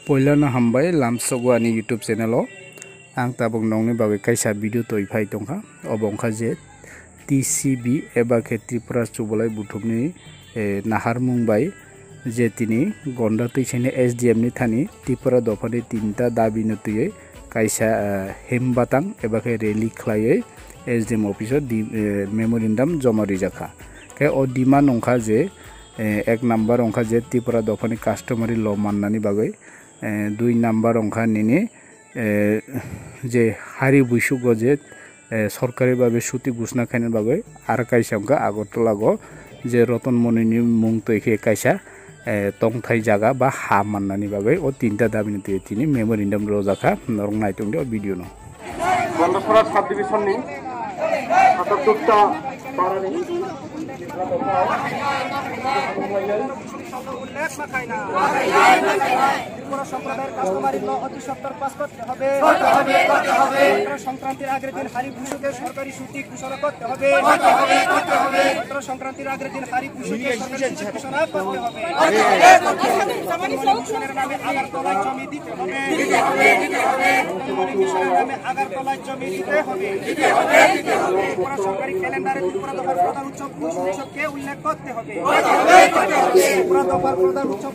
Poilana hambai lamsogo ani YouTube channel o ang tabok nongni bagai kaisa video toifai tongkha obongkha je TCB eba ke Tripura Chubolai buthumni naharmung bai je tini gonda tuichene SDM ni thani Tripura dofani tinta dabi nutui kaisa hembatang eba ke rally khlaiye SDM office memorandum joma rijaka ke o dima nongkha je ek number ongkha je Tripura dofani customary law mannani bagai দুই number অংখা নিনি যে হারি বৈশুগ যে সরকারিভাবে সুতি ঘোষণা খাইনের বাগে আর কাইসা অংখা আগরতলাগো যে রতনমণিনি মুং তৈখে কাইসা তংথাই জায়গা বা হা মান্নানি বাগে ও তিনটা দাবি নিতে তিনি মেমোরেন্ডাম রোজাখা নরং নাইতং দে ভিডিও ন গন্ডসরা সাব ডিভিশননি ৭৭টা পারানি উল্লেখ মাখাই না ত্রিপুরা সম্প্রদায়ের কাস্টমারি ল অতি সত্তর পাস করতে হবে সংক্রান্তির আগের দিন হারি ভূষকের সরকারি ছুটি ঘোষণা করতে হবে সংক্রান্তির আগের দিন হারি ভূষকের সরকারি ছুটি ঘোষণা করতে হবে মিশনের নামে আগরতলায় জমি দিতে হবে মিশনের নামে আগরতলায় জমি দিতে হবে ত্রিপুরা সরকারি ক্যালেন্ডারে ত্রিপুরা দফার প্রধান উৎসব উৎসবকে উল্লেখ করতে হবে ত্রিপুরা দফার প্রধান উৎসব